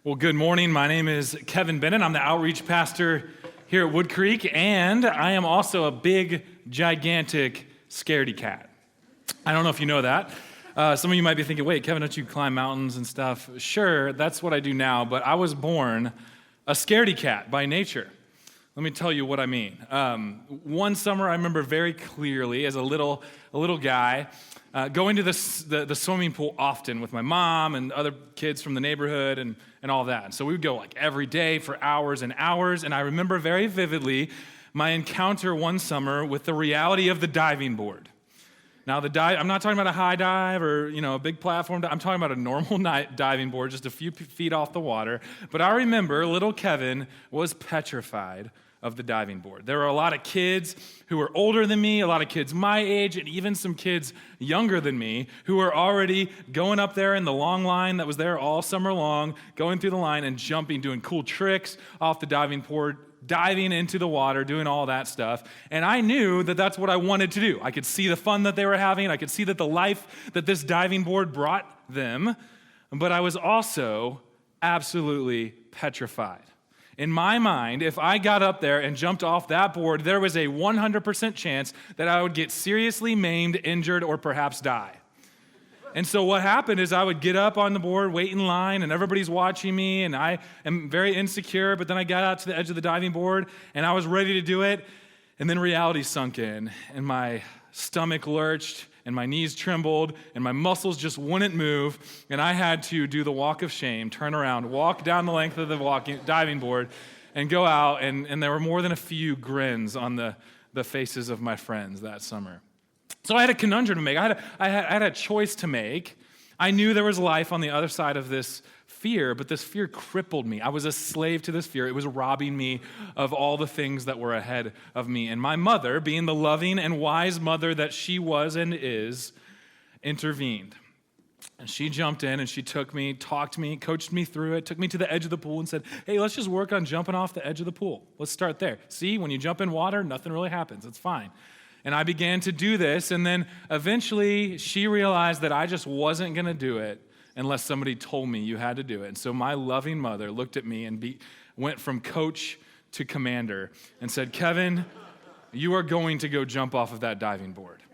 Well, good morning. My name is Kevin Bennett. I'm the outreach pastor here at Wood Creek, and I am also a big, gigantic scaredy cat. I don't know if you know that. Some of you might be thinking, wait, Kevin, don't you climb mountains and stuff? Sure, that's what I do now, but I was born a scaredy cat by nature. Let me tell you what I mean. One summer, I remember very clearly as a little guy, going to the swimming pool often with my mom and other kids from the neighborhood and all that. And so we would go like every day for hours and hours, and I remember very vividly my encounter one summer with the reality of the diving board. Now, I'm not talking about a high dive or, a big platform. I'm talking about a normal diving board, just a few feet off the water. But I remember little Kevin was petrified of the diving board. There were a lot of kids who were older than me, a lot of kids my age, and even some kids younger than me who were already going up there in the long line that was there all summer long, going through the line and jumping, doing cool tricks off the diving board, diving into the water, doing all that stuff. And I knew that that's what I wanted to do. I could see the fun that they were having. I could see that the life that this diving board brought them. But I was also absolutely petrified. In my mind, if I got up there and jumped off that board, there was a 100% chance that I would get seriously maimed, injured, or perhaps die. And so what happened is I would get up on the board, wait in line, and everybody's watching me, and I am very insecure, but then I got out to the edge of the diving board, and I was ready to do it, and then reality sunk in, and my stomach lurched, and my knees trembled, and my muscles just wouldn't move, and I had to do the walk of shame, turn around, walk down the length of the diving board, and go out, and there were more than a few grins on the faces of my friends that summer. So I had a conundrum to make. I had a choice to make. I knew there was life on the other side of this fear, but this fear crippled me. I was a slave to this fear. It was robbing me of all the things that were ahead of me. And my mother, being the loving and wise mother that she was and is, intervened. And she jumped in and she took me, talked to me, coached me through it, took me to the edge of the pool and said, hey, let's just work on jumping off the edge of the pool. Let's start there. See, when you jump in water, nothing really happens. It's fine. And I began to do this, and then eventually she realized that I just wasn't going to do it unless somebody told me you had to do it. And so my loving mother looked at me and went from coach to commander and said, Kevin, you are going to go jump off of that diving board.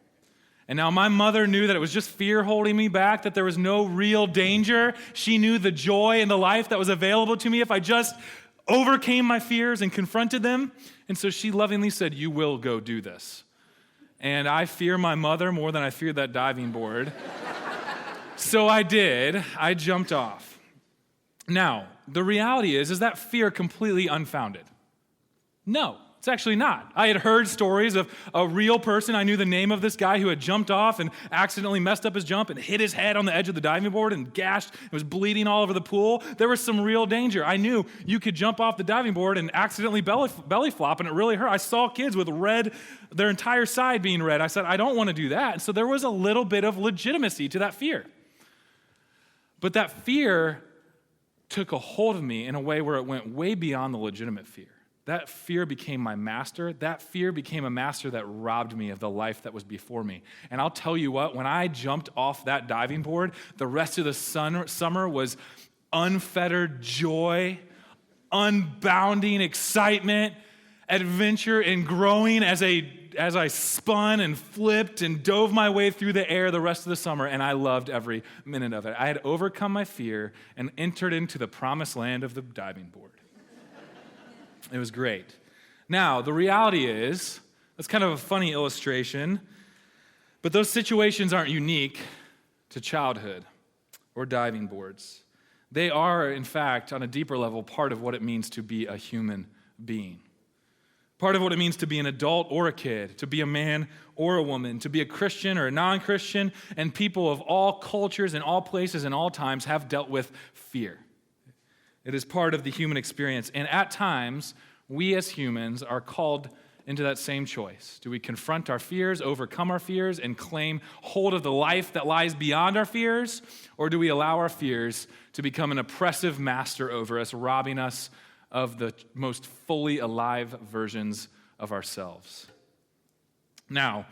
And now my mother knew that it was just fear holding me back, that there was no real danger. She knew the joy and the life that was available to me if I just overcame my fears and confronted them. And so she lovingly said, you will go do this. And I fear my mother more than I feared that diving board. So I did. I jumped off. Now, the reality is that fear completely unfounded? No, it's actually not. I had heard stories of a real person. I knew the name of this guy who had jumped off and accidentally messed up his jump and hit his head on the edge of the diving board and gashed and was bleeding all over the pool. There was some real danger. I knew you could jump off the diving board and accidentally belly flop and it really hurt. I saw kids with their entire side being red. I said, I don't want to do that. And so there was a little bit of legitimacy to that fear. But that fear took a hold of me in a way where it went way beyond the legitimate fear. That fear became my master. That fear became a master that robbed me of the life that was before me. And I'll tell you what, when I jumped off that diving board, the rest of the summer was unfettered joy, unbounding excitement, adventure, and growing as I spun and flipped and dove my way through the air the rest of the summer, and I loved every minute of it. I had overcome my fear and entered into the promised land of the diving board. It was great. Now, the reality is, that's kind of a funny illustration, but those situations aren't unique to childhood or diving boards. They are, in fact, on a deeper level, part of what it means to be a human being. Part of what it means to be an adult or a kid, to be a man or a woman, to be a Christian or a non-Christian, and people of all cultures and all places and all times have dealt with fear. It is part of the human experience, and at times, we as humans are called into that same choice. Do we confront our fears, overcome our fears, and claim hold of the life that lies beyond our fears, or do we allow our fears to become an oppressive master over us, robbing us of the most fully alive versions of ourselves? Now,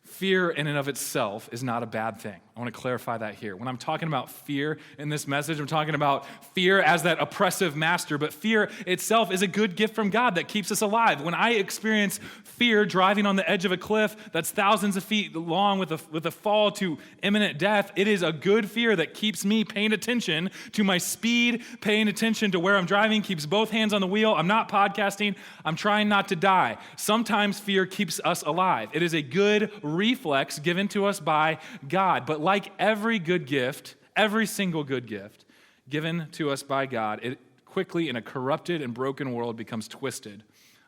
fear in and of itself is not a bad thing. I want to clarify that here. When I'm talking about fear in this message, I'm talking about fear as that oppressive master, but fear itself is a good gift from God that keeps us alive. When I experience fear driving on the edge of a cliff that's thousands of feet long with a fall to imminent death, it is a good fear that keeps me paying attention to my speed, paying attention to where I'm driving, keeps both hands on the wheel. I'm not podcasting. I'm trying not to die. Sometimes fear keeps us alive. It is a good reflex given to us by God. But like every good gift, every single good gift given to us by God, it quickly in a corrupted and broken world becomes twisted,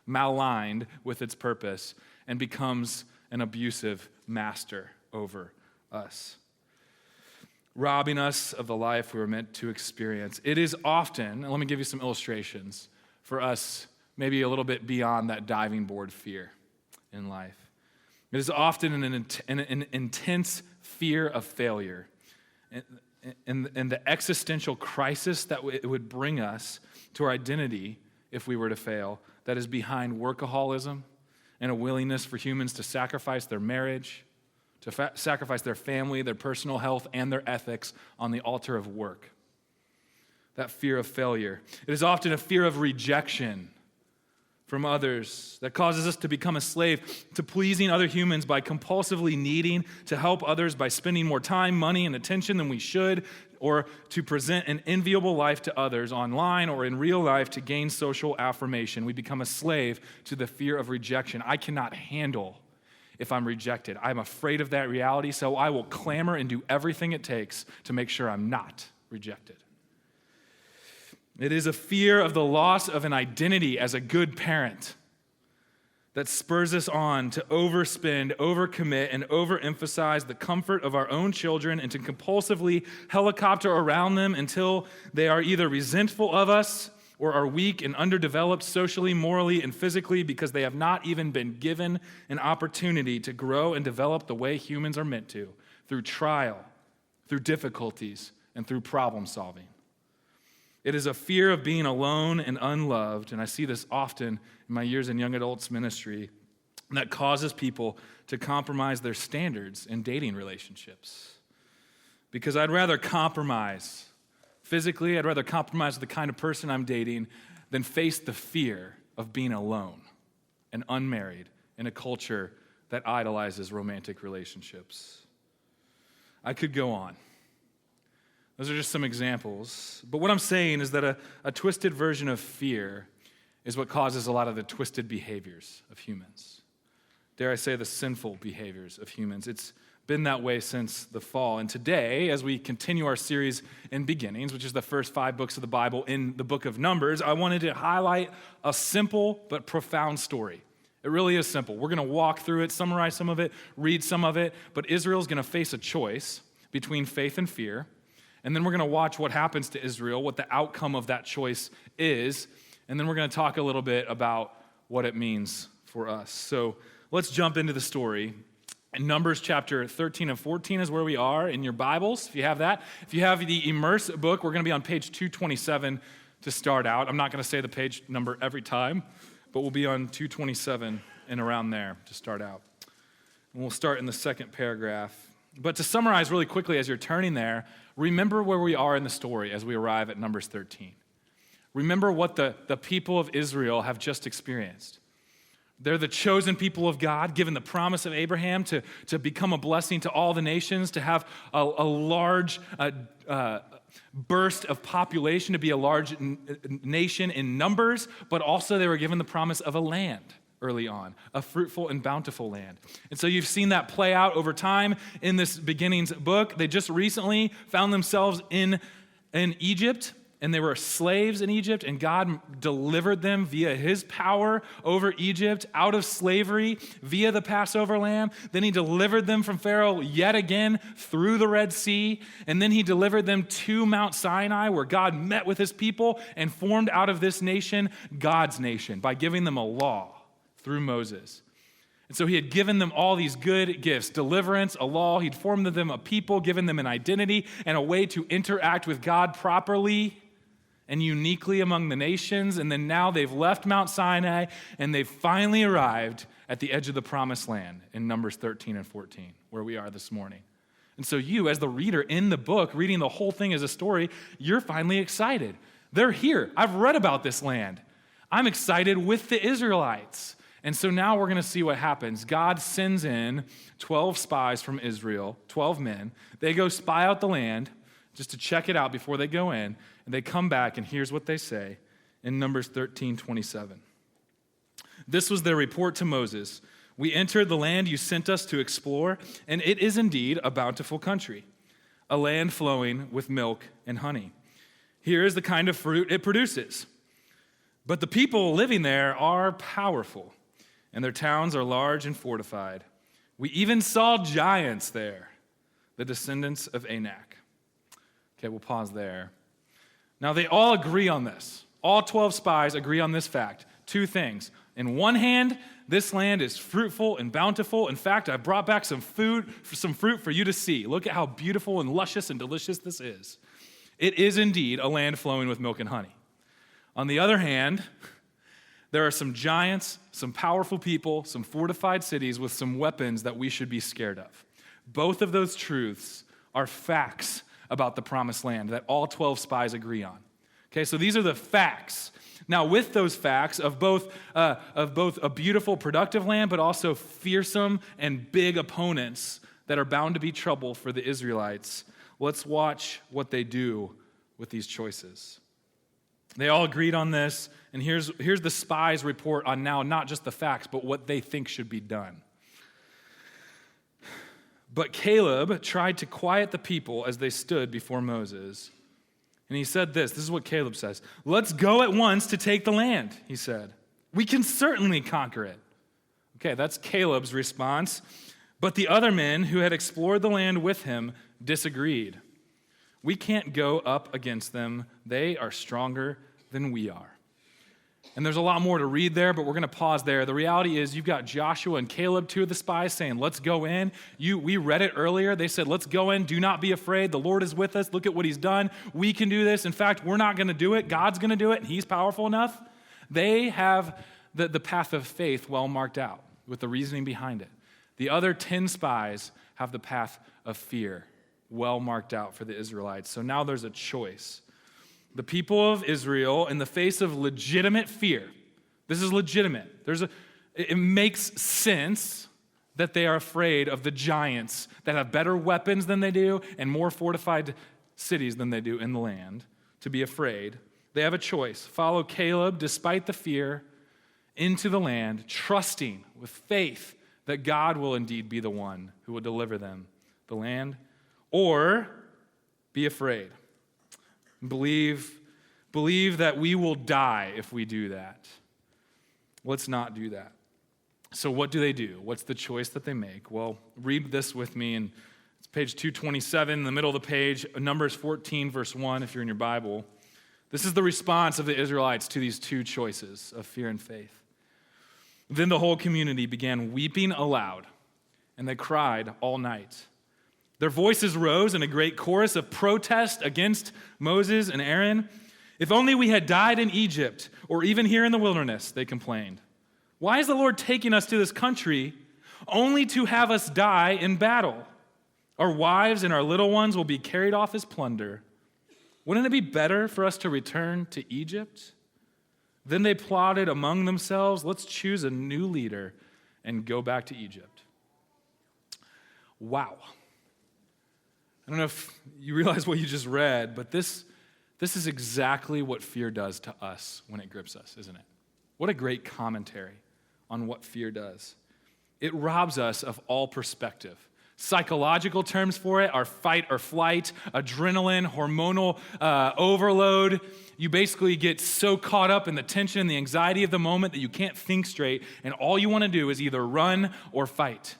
malaligned with its purpose, and becomes an abusive master over us, robbing us of the life we were meant to experience. It is often, and let me give you some illustrations for us, maybe a little bit beyond that diving board fear in life. It is often an intense fear of failure and the existential crisis that it would bring us to our identity if we were to fail that is behind workaholism and a willingness for humans to sacrifice their marriage, to sacrifice their family, their personal health, and their ethics on the altar of work. That fear of failure. It is often a fear of rejection from others that causes us to become a slave to pleasing other humans by compulsively needing to help others by spending more time, money, and attention than we should, or to present an enviable life to others online or in real life to gain social affirmation. We become a slave to the fear of rejection. I cannot handle if I'm rejected. I'm afraid of that reality, so I will clamor and do everything it takes to make sure I'm not rejected. It is a fear of the loss of an identity as a good parent that spurs us on to overspend, overcommit, and overemphasize the comfort of our own children and to compulsively helicopter around them until they are either resentful of us or are weak and underdeveloped socially, morally, and physically because they have not even been given an opportunity to grow and develop the way humans are meant to, through trial, through difficulties, and through problem solving. It is a fear of being alone and unloved, and I see this often in my years in young adults ministry, that causes people to compromise their standards in dating relationships. Because I'd rather compromise physically, I'd rather compromise with the kind of person I'm dating than face the fear of being alone and unmarried in a culture that idolizes romantic relationships. I could go on. Those are just some examples. But what I'm saying is that a twisted version of fear is what causes a lot of the twisted behaviors of humans. Dare I say the sinful behaviors of humans. It's been that way since the fall. And today, as we continue our series in Beginnings, which is the first 5 books of the Bible in the book of Numbers, I wanted to highlight a simple but profound story. It really is simple. We're going to walk through it, summarize some of it, read some of it, but Israel's going to face a choice between faith and fear. And then we're going to watch what happens to Israel, what the outcome of that choice is. And then we're going to talk a little bit about what it means for us. So let's jump into the story. In Numbers chapter 13 and 14 is where we are in your Bibles, if you have that. If you have the Immerse book, we're going to be on page 227 to start out. I'm not going to say the page number every time, but we'll be on 227 and around there to start out. And we'll start in the second paragraph. But to summarize really quickly as you're turning there, remember where we are in the story as we arrive at Numbers 13. Remember what the people of Israel have just experienced. They're the chosen people of God, given the promise of Abraham to become a blessing to all the nations, to have a large burst of population, to be a large nation in numbers, but also they were given the promise of a land early on, a fruitful and bountiful land. And so you've seen that play out over time in this Beginnings book. They just recently found themselves in Egypt, and they were slaves in Egypt, and God delivered them via his power over Egypt out of slavery via the Passover lamb. Then he delivered them from Pharaoh yet again through the Red Sea, and then he delivered them to Mount Sinai, where God met with his people and formed out of this nation God's nation by giving them a law through Moses. And so he had given them all these good gifts, deliverance, a law. He'd formed them a people, given them an identity and a way to interact with God properly and uniquely among the nations. And then now they've left Mount Sinai and they've finally arrived at the edge of the promised land in Numbers 13 and 14, where we are this morning. And so you, as the reader in the book, reading the whole thing as a story, you're finally excited. They're here. I've read about this land. I'm excited with the Israelites. And so now we're going to see what happens. God sends in 12 spies from Israel, 12 men. They go spy out the land just to check it out before they go in. And they come back, and here's what they say in Numbers 13:27. This was their report to Moses. We entered the land you sent us to explore, and it is indeed a bountiful country, a land flowing with milk and honey. Here is the kind of fruit it produces. But the people living there are powerful, and their towns are large and fortified. We even saw giants there, the descendants of Anak. Okay, we'll pause there. Now, they all agree on this. All 12 spies agree on this fact. Two things. In one hand, this land is fruitful and bountiful. In fact, I brought back some fruit for you to see. Look at how beautiful and luscious and delicious this is. It is indeed a land flowing with milk and honey. On the other hand, there are some giants, some powerful people, some fortified cities with some weapons that we should be scared of. Both of those truths are facts about the promised land that all 12 spies agree on. Okay, so these are the facts. Now, with those facts of both a beautiful, productive land, but also fearsome and big opponents that are bound to be trouble for the Israelites, let's watch what they do with these choices. They all agreed on this, and here's the spies' report on now not just the facts, but what they think should be done. But Caleb tried to quiet the people as they stood before Moses. And he said this is what Caleb says. Let's go at once to take the land, he said. We can certainly conquer it. Okay, that's Caleb's response. But the other men who had explored the land with him disagreed. We can't go up against them. They are stronger than we are. And there's a lot more to read there, but we're going to pause there. The reality is you've got Joshua and Caleb, two of the spies, saying, let's go in. We read it earlier. They said, let's go in. Do not be afraid. The Lord is with us. Look at what he's done. We can do this. In fact, we're not going to do it. God's going to do it, and he's powerful enough. They have the path of faith well marked out with the reasoning behind it. The other 10 spies have the path of fear well marked out for the Israelites. So now there's a choice. The people of Israel, in the face of legitimate fear, this is legitimate. It makes sense that they are afraid of the giants that have better weapons than they do and more fortified cities than they do in the land, to be afraid. They have a choice. Follow Caleb despite the fear into the land, trusting with faith that God will indeed be the one who will deliver them the land, or be afraid. Believe that we will die if we do that. Let's not do that. So what do they do? What's the choice that they make? Well, read this with me, and it's page 227 in the middle of the page, Numbers 14, verse 1, if you're in your Bible. This is the response of the Israelites to these two choices of fear and faith. Then the whole community began weeping aloud, and they cried all night. Their voices rose in a great chorus of protest against Moses and Aaron. If only we had died in Egypt, or even here in the wilderness, they complained. Why is the Lord taking us to this country only to have us die in battle? Our wives and our little ones will be carried off as plunder. Wouldn't it be better for us to return to Egypt? Then they plotted among themselves, let's choose a new leader and go back to Egypt. Wow. I don't know if you realize what you just read, but this is exactly what fear does to us when it grips us, isn't it? What a great commentary on what fear does. It robs us of all perspective. Psychological terms for it are fight or flight, adrenaline, hormonal overload. You basically get so caught up in the tension and the anxiety of the moment that you can't think straight, and all you want to do is either run or fight.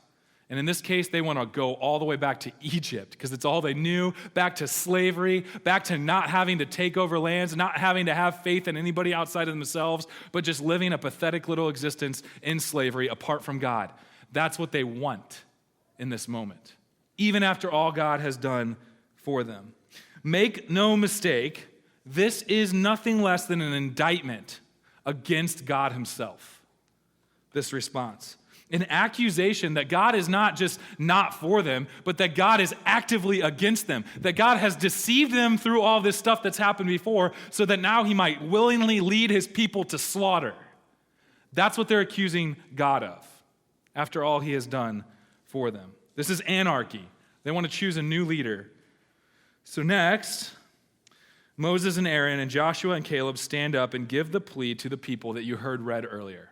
And in this case, they want to go all the way back to Egypt because it's all they knew, back to slavery, back to not having to take over lands, not having to have faith in anybody outside of themselves, but just living a pathetic little existence in slavery apart from God. That's what they want in this moment, even after all God has done for them. Make no mistake, this is nothing less than an indictment against God himself, this response. An accusation that God is not just not for them, but that God is actively against them, that God has deceived them through all this stuff that's happened before so that now he might willingly lead his people to slaughter. That's what they're accusing God of after all he has done for them. This is anarchy. They want to choose a new leader. So next, Moses and Aaron and Joshua and Caleb stand up and give the plea to the people that you heard read earlier.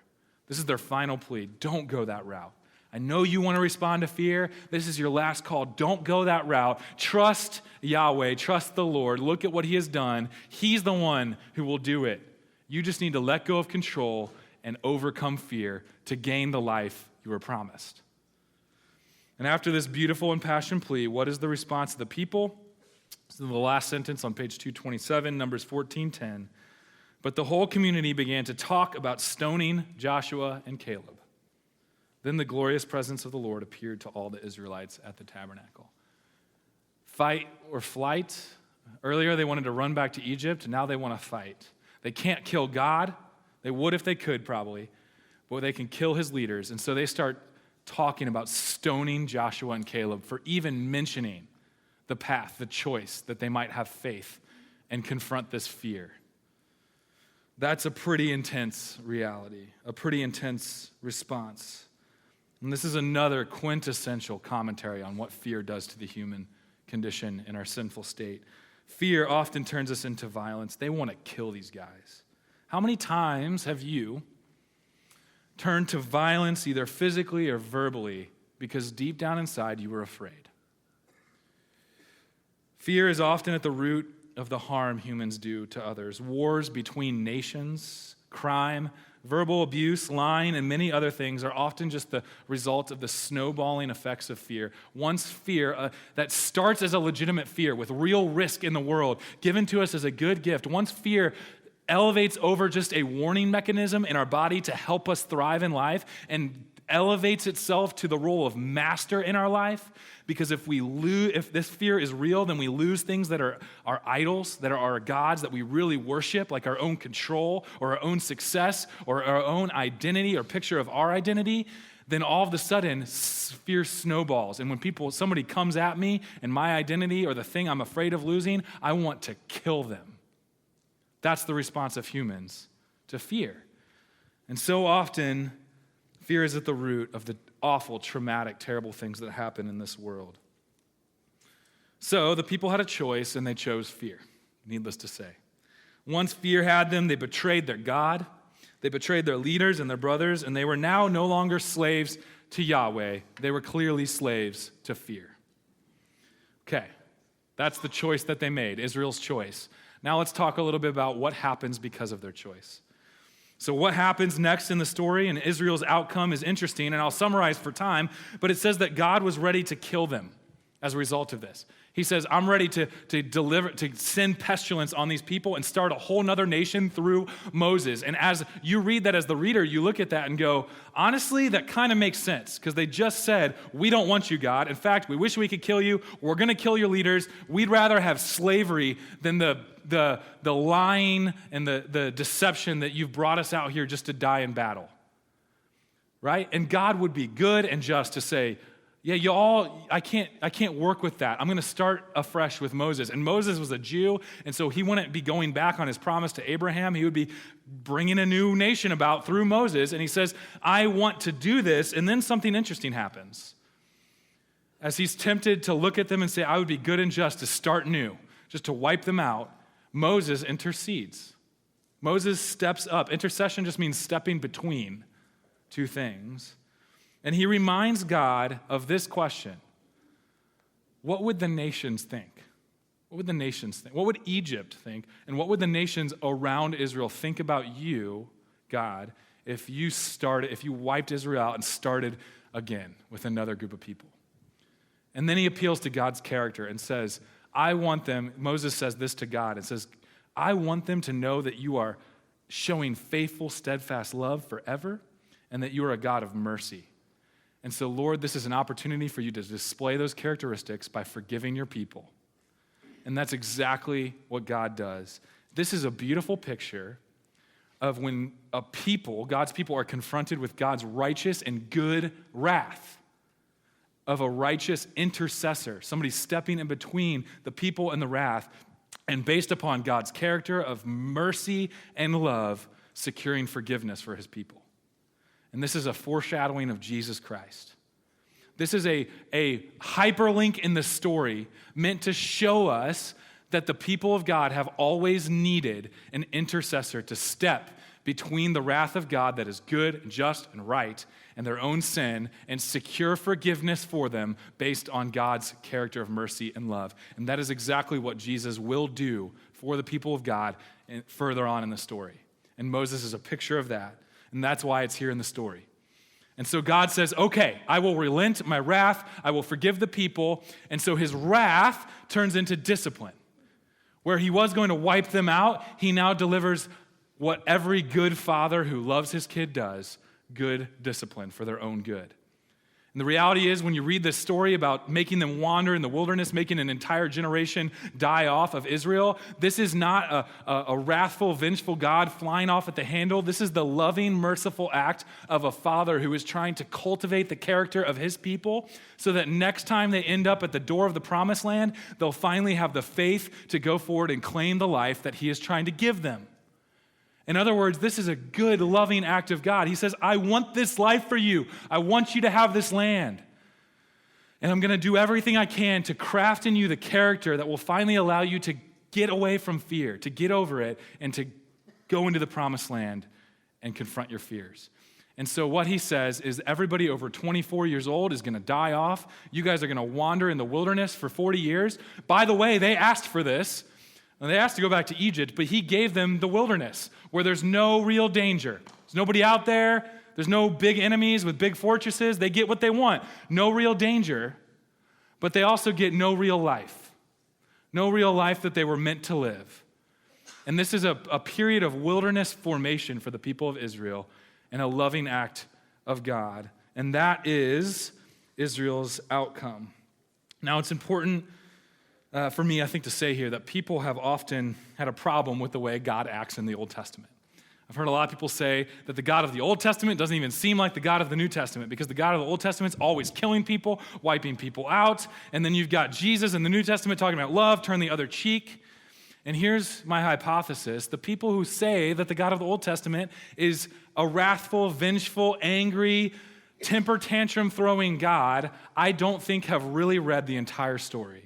This is their final plea. Don't go that route. I know you want to respond to fear. This is your last call. Don't go that route. Trust Yahweh. Trust the Lord. Look at what he has done. He's the one who will do it. You just need to let go of control and overcome fear to gain the life you were promised. And after this beautiful and passionate plea, what is the response of the people? This is the last sentence on page 227, Numbers 14:10. But the whole community began to talk about stoning Joshua and Caleb. Then the glorious presence of the Lord appeared to all the Israelites at the tabernacle. Fight or flight. Earlier they wanted to run back to Egypt. Now they want to fight. They can't kill God. They would if they could probably. But they can kill his leaders. And so they start talking about stoning Joshua and Caleb for even mentioning the path, the choice that they might have faith and confront this fear. That's a pretty intense reality, a pretty intense response. And this is another quintessential commentary on what fear does to the human condition in our sinful state. Fear often turns us into violence. They want to kill these guys. How many times have you turned to violence, either physically or verbally, because deep down inside you were afraid? Fear is often at the root of the harm humans do to others. Wars between nations, crime, verbal abuse, lying, and many other things are often just the result of the snowballing effects of fear. Once fear that starts as a legitimate fear with real risk in the world, given to us as a good gift, once fear elevates over just a warning mechanism in our body to help us thrive in life and elevates itself to the role of master in our life, because if this fear is real, then we lose things that are our idols, that are our gods, that we really worship, like our own control or our own success or our own identity or picture of our identity. Then all of a sudden, fear snowballs. And when somebody comes at me and my identity or the thing I'm afraid of losing, I want to kill them. That's the response of humans to fear. And so often, fear is at the root of the awful, traumatic, terrible things that happen in this world. So the people had a choice, and they chose fear, needless to say. Once fear had them, they betrayed their God, they betrayed their leaders and their brothers, and they were now no longer slaves to Yahweh. They were clearly slaves to fear. Okay, that's the choice that they made, Israel's choice. Now let's talk a little bit about what happens because of their choice. So what happens next in the story and Israel's outcome is interesting, and I'll summarize for time, but it says that God was ready to kill them as a result of this. He says, I'm ready to send pestilence on these people and start a whole nother nation through Moses. And as you read that as the reader, you look at that and go, honestly, that kind of makes sense, because they just said, we don't want you, God. In fact, we wish we could kill you. We're going to kill your leaders. We'd rather have slavery than the lying and the deception that you've brought us out here just to die in battle. Right? And God would be good and just to say, yeah, I can't work with that. I'm going to start afresh with Moses. And Moses was a Jew, and so he wouldn't be going back on his promise to Abraham. He would be bringing a new nation about through Moses. And he says, I want to do this. And then something interesting happens. As he's tempted to look at them and say, I would be good and just to start new, just to wipe them out, Moses intercedes. Moses steps up. Intercession just means stepping between two things. And he reminds God of this question. What would the nations think? What would the nations think? What would Egypt think? And what would the nations around Israel think about you, God, if you wiped Israel out and started again with another group of people? And then he appeals to God's character and says, Moses says this to God and says, I want them to know that you are showing faithful, steadfast love forever and that you are a God of mercy. And so, Lord, this is an opportunity for you to display those characteristics by forgiving your people. And that's exactly what God does. This is a beautiful picture of when God's people are confronted with God's righteous and good wrath, of a righteous intercessor, somebody stepping in between the people and the wrath, and based upon God's character of mercy and love, securing forgiveness for his people. And this is a foreshadowing of Jesus Christ. This is a hyperlink in the story meant to show us that the people of God have always needed an intercessor to step between the wrath of God that is good and just and right and their own sin and secure forgiveness for them based on God's character of mercy and love. And that is exactly what Jesus will do for the people of God further on in the story. And Moses is a picture of that, and that's why it's here in the story. And so God says, okay, I will relent my wrath, I will forgive the people, and so his wrath turns into discipline. Where he was going to wipe them out, he now delivers what every good father who loves his kid does, good discipline for their own good. And the reality is, when you read this story about making them wander in the wilderness, making an entire generation die off of Israel, this is not a wrathful, vengeful God flying off at the handle. This is the loving, merciful act of a father who is trying to cultivate the character of his people so that next time they end up at the door of the promised land, they'll finally have the faith to go forward and claim the life that he is trying to give them. In other words, this is a good, loving act of God. He says, I want this life for you. I want you to have this land. And I'm going to do everything I can to craft in you the character that will finally allow you to get away from fear, to get over it, and to go into the promised land and confront your fears. And so what he says is everybody over 24 years old is going to die off. You guys are going to wander in the wilderness for 40 years. By the way, they asked for this. And they asked to go back to Egypt, but he gave them the wilderness where there's no real danger. There's nobody out there. There's no big enemies with big fortresses. They get what they want. No real danger, but they also get no real life. No real life that they were meant to live. And this is a period of wilderness formation for the people of Israel and a loving act of God. And that is Israel's outcome. Now, it's important for me, I think, to say here that people have often had a problem with the way God acts in the Old Testament. I've heard a lot of people say that the God of the Old Testament doesn't even seem like the God of the New Testament because the God of the Old Testament's always killing people, wiping people out, and then you've got Jesus in the New Testament talking about love, turn the other cheek. And here's my hypothesis. The people who say that the God of the Old Testament is a wrathful, vengeful, angry, temper tantrum throwing God, I don't think have really read the entire story.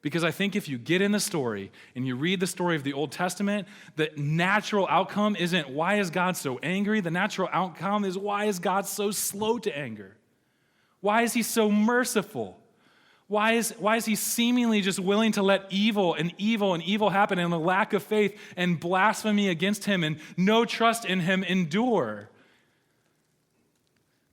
Because I think if you get in the story and you read the story of the Old Testament, the natural outcome isn't why is God so angry? The natural outcome is why is God so slow to anger? Why is he so merciful? Why is he seemingly just willing to let evil happen and a lack of faith and blasphemy against him and no trust in him endure?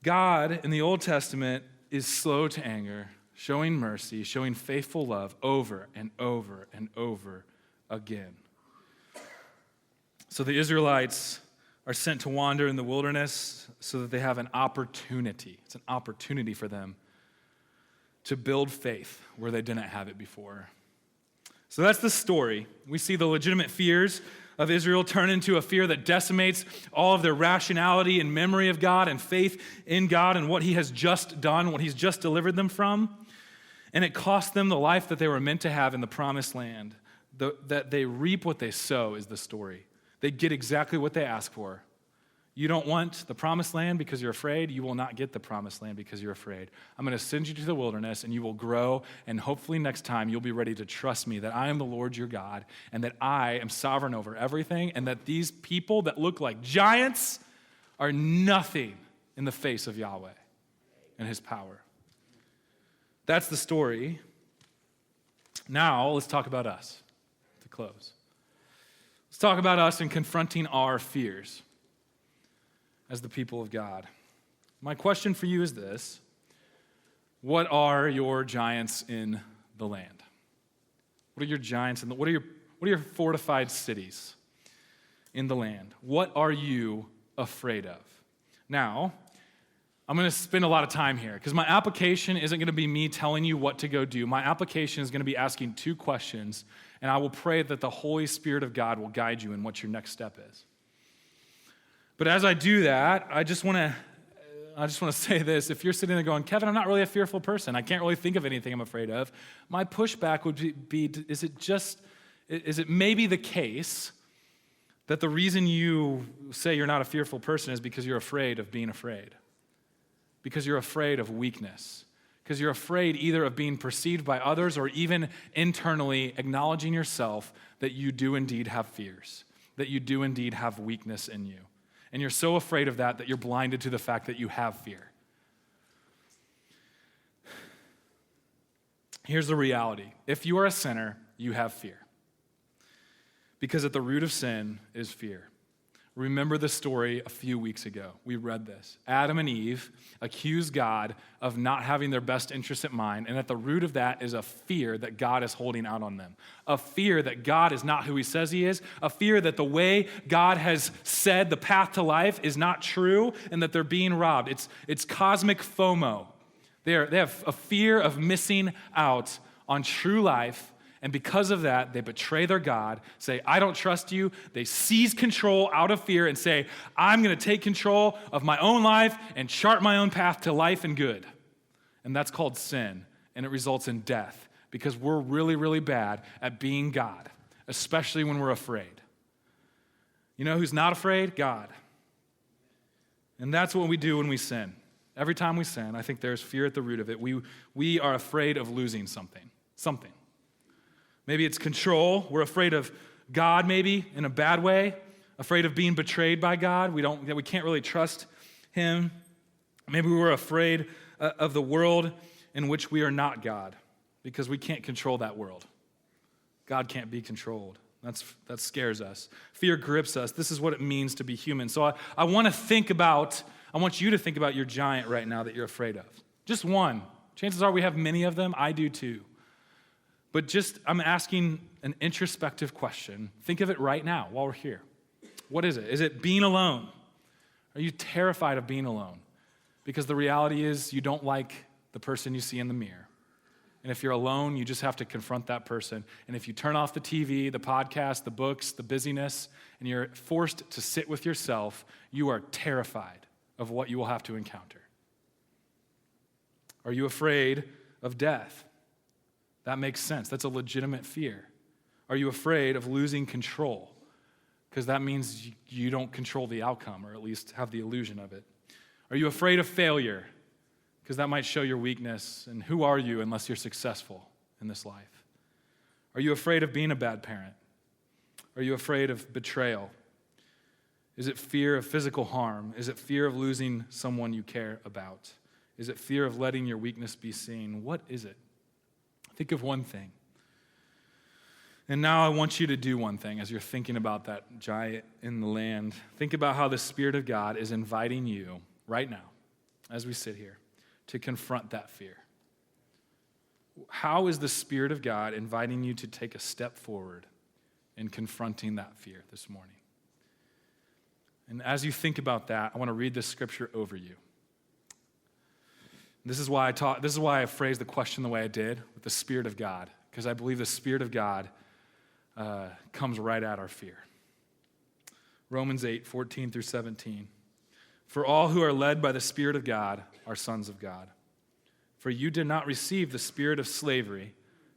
God in the Old Testament is slow to anger, showing mercy, showing faithful love over and over and over again. So the Israelites are sent to wander in the wilderness so that they have an opportunity. It's an opportunity for them to build faith where they didn't have it before. So that's the story. We see the legitimate fears of Israel turn into a fear that decimates all of their rationality and memory of God and faith in God and what he has just done, what he's just delivered them from. And it cost them the life that they were meant to have in the promised land. That they reap what they sow is the story. They get exactly what they ask for. You don't want the promised land because you're afraid. You will not get the promised land because you're afraid. I'm going to send you to the wilderness and you will grow, and hopefully next time you'll be ready to trust me that I am the Lord your God and that I am sovereign over everything and that these people that look like giants are nothing in the face of Yahweh and his power. That's the story. Now, let's talk about us to close. Let's talk about us in confronting our fears as the people of God. My question for you is this: what are your giants in the land? What are your giants what are your fortified cities in the land? What are you afraid of? Now, I'm going to spend a lot of time here because my application isn't going to be me telling you what to go do. My application is going to be asking two questions, and I will pray that the Holy Spirit of God will guide you in what your next step is. But as I do that, I just want to say this. If you're sitting there going, Kevin, I'm not really a fearful person. I can't really think of anything I'm afraid of. My pushback would be is it maybe the case that the reason you say you're not a fearful person is because you're afraid of being afraid? Because you're afraid of weakness. Because you're afraid either of being perceived by others or even internally acknowledging yourself that you do indeed have fears, that you do indeed have weakness in you. And you're so afraid of that you're blinded to the fact that you have fear. Here's the reality. If you are a sinner, you have fear. Because at the root of sin is fear. Remember the story a few weeks ago. We read this. Adam and Eve accused God of not having their best interests at mind, and at the root of that is a fear that God is holding out on them. A fear that God is not who he says he is. A fear that the way God has said the path to life is not true, and that they're being robbed. It's cosmic FOMO. They have a fear of missing out on true life. And because of that, they betray their God, say, I don't trust you. They seize control out of fear and say, I'm going to take control of my own life and chart my own path to life and good. And that's called sin, and it results in death because we're really, really bad at being God, especially when we're afraid. You know who's not afraid? God. And that's what we do when we sin. Every time we sin, I think there's fear at the root of it. We are afraid of losing something. Maybe it's control. We're afraid of God, maybe, in a bad way. Afraid of being betrayed by God. We can't really trust him. Maybe we're afraid of the world in which we are not God because we can't control that world. God can't be controlled. That scares us. Fear grips us. This is what it means to be human. So I want you to think about your giant right now that you're afraid of. Just one. Chances are we have many of them. I do too. But I'm asking an introspective question. Think of it right now while we're here. What is it? Is it being alone? Are you terrified of being alone? Because the reality is you don't like the person you see in the mirror. And if you're alone, you just have to confront that person. And if you turn off the TV, the podcast, the books, the busyness, and you're forced to sit with yourself, you are terrified of what you will have to encounter. Are you afraid of death? That makes sense. That's a legitimate fear. Are you afraid of losing control? Because that means you don't control the outcome, or at least have the illusion of it. Are you afraid of failure? Because that might show your weakness, and who are you unless you're successful in this life? Are you afraid of being a bad parent? Are you afraid of betrayal? Is it fear of physical harm? Is it fear of losing someone you care about? Is it fear of letting your weakness be seen? What is it? Think of one thing. And now I want you to do one thing as you're thinking about that giant in the land. Think about how the Spirit of God is inviting you right now, as we sit here, to confront that fear. How is the Spirit of God inviting you to take a step forward in confronting that fear this morning? And as you think about that, I want to read this scripture over you. This is why I phrased the question the way I did, with the Spirit of God, because I believe the Spirit of God comes right at our fear. Romans 8:14-17. For all who are led by the Spirit of God are sons of God. For you did not receive the spirit of slavery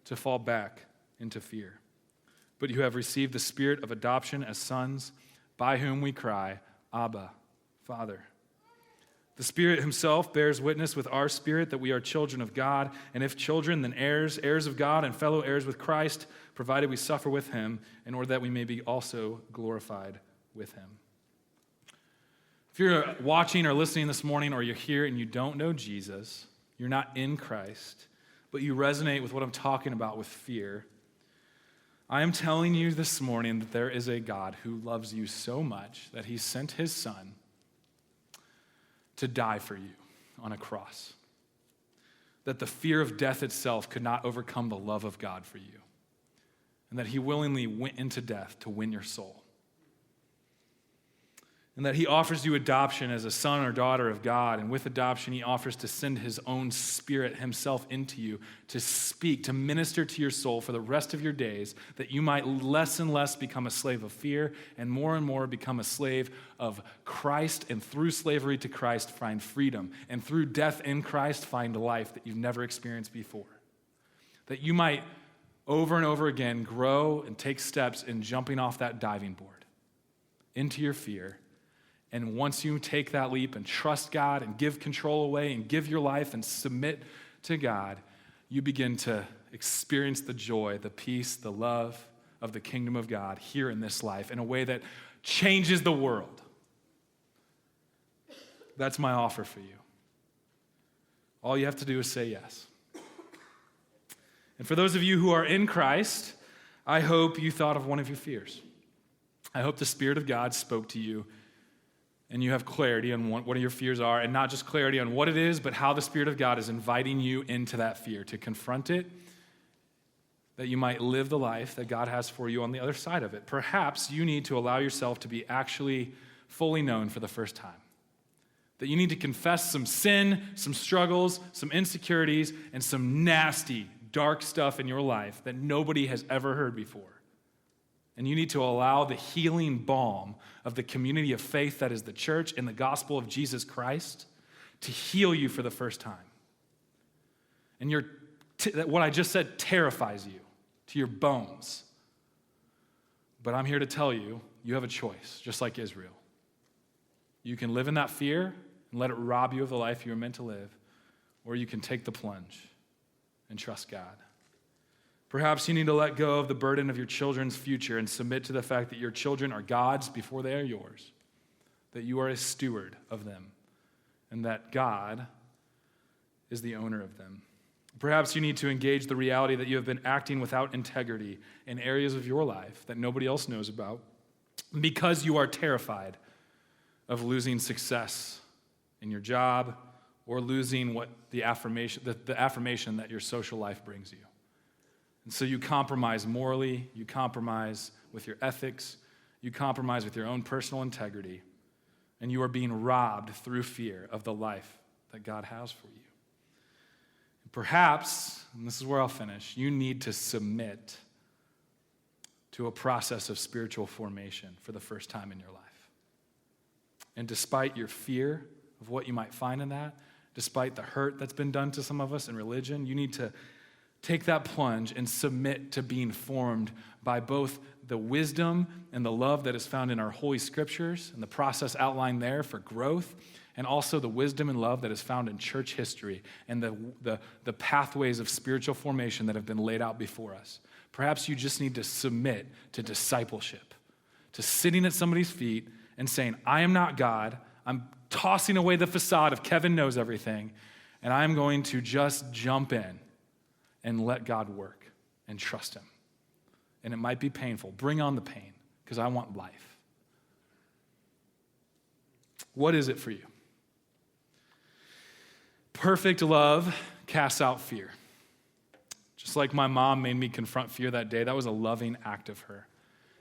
to fall back into fear, but you have received the Spirit of adoption as sons, by whom we cry, Abba, Father. The Spirit himself bears witness with our spirit that we are children of God, and if children, then heirs, heirs of God and fellow heirs with Christ, provided we suffer with him, in order that we may be also glorified with him. If you're watching or listening this morning, or you're here and you don't know Jesus, you're not in Christ, but you resonate with what I'm talking about with fear, I am telling you this morning that there is a God who loves you so much that he sent his Son to die for you on a cross. That the fear of death itself could not overcome the love of God for you. And that he willingly went into death to win your soul. And that he offers you adoption as a son or daughter of God. And with adoption, he offers to send his own Spirit himself into you to speak, to minister to your soul for the rest of your days, that you might less and less become a slave of fear and more become a slave of Christ, and through slavery to Christ find freedom, and through death in Christ find life that you've never experienced before. That you might over and over again grow and take steps in jumping off that diving board into your fear. And once you take that leap and trust God and give control away and give your life and submit to God, you begin to experience the joy, the peace, the love of the kingdom of God here in this life in a way that changes the world. That's my offer for you. All you have to do is say yes. And for those of you who are in Christ, I hope you thought of one of your fears. I hope the Spirit of God spoke to you and you have clarity on what your fears are, and not just clarity on what it is, but how the Spirit of God is inviting you into that fear, to confront it, that you might live the life that God has for you on the other side of it. Perhaps you need to allow yourself to be actually fully known for the first time. That you need to confess some sin, some struggles, some insecurities, and some nasty, dark stuff in your life that nobody has ever heard before. And you need to allow the healing balm of the community of faith that is the church and the gospel of Jesus Christ to heal you for the first time. And what I just said terrifies you to your bones. But I'm here to tell you, you have a choice, just like Israel. You can live in that fear and let it rob you of the life you were meant to live, or you can take the plunge and trust God. Perhaps you need to let go of the burden of your children's future and submit to the fact that your children are God's before they are yours, that you are a steward of them, and that God is the owner of them. Perhaps you need to engage the reality that you have been acting without integrity in areas of your life that nobody else knows about because you are terrified of losing success in your job or losing what the affirmation that your social life brings you. And so you compromise morally, you compromise with your ethics, you compromise with your own personal integrity, and you are being robbed through fear of the life that God has for you. And perhaps, and this is where I'll finish, you need to submit to a process of spiritual formation for the first time in your life. And despite your fear of what you might find in that, despite the hurt that's been done to some of us in religion, you need to take that plunge and submit to being formed by both the wisdom and the love that is found in our Holy Scriptures and the process outlined there for growth, and also the wisdom and love that is found in church history and the pathways of spiritual formation that have been laid out before us. Perhaps you just need to submit to discipleship, to sitting at somebody's feet and saying, I am not God. I'm tossing away the facade of Kevin knows everything, and I'm going to just jump in and let God work and trust him. And it might be painful. Bring on the pain, because I want life. What is it for you? Perfect love casts out fear. Just like my mom made me confront fear that day, that was a loving act of her.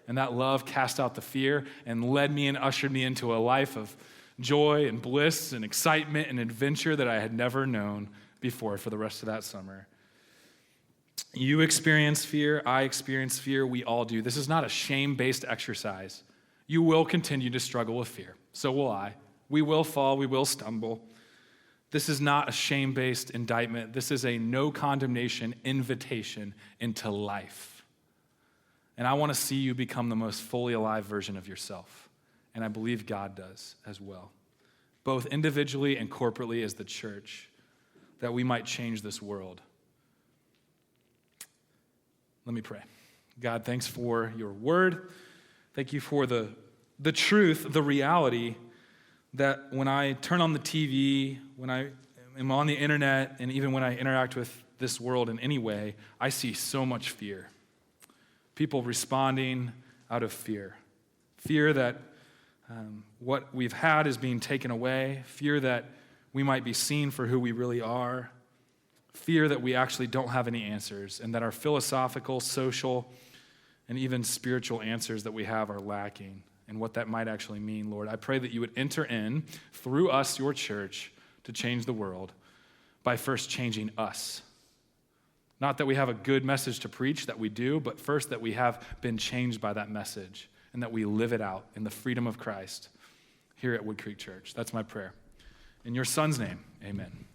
And that love cast out the fear and led me and ushered me into a life of joy and bliss and excitement and adventure that I had never known before for the rest of that summer. You experience fear, I experience fear, we all do. This is not a shame-based exercise. You will continue to struggle with fear. So will I. We will fall, we will stumble. This is not a shame-based indictment. This is a no condemnation invitation into life. And I want to see you become the most fully alive version of yourself. And I believe God does as well, both individually and corporately as the church, that we might change this world. Let me pray. God, thanks for your word. Thank you for the truth, the reality that when I turn on the TV, when I am on the internet, and even when I interact with this world in any way, I see so much fear. People responding out of fear. Fear that what we've had is being taken away. Fear that we might be seen for who we really are. Fear that we actually don't have any answers and that our philosophical, social, and even spiritual answers that we have are lacking. and what that might actually mean, Lord. I pray that you would enter in through us, your church, to change the world by first changing us. Not that we have a good message to preach, that we do, but first that we have been changed by that message and that we live it out in the freedom of Christ here at Wood Creek Church. That's my prayer. In your Son's name, amen.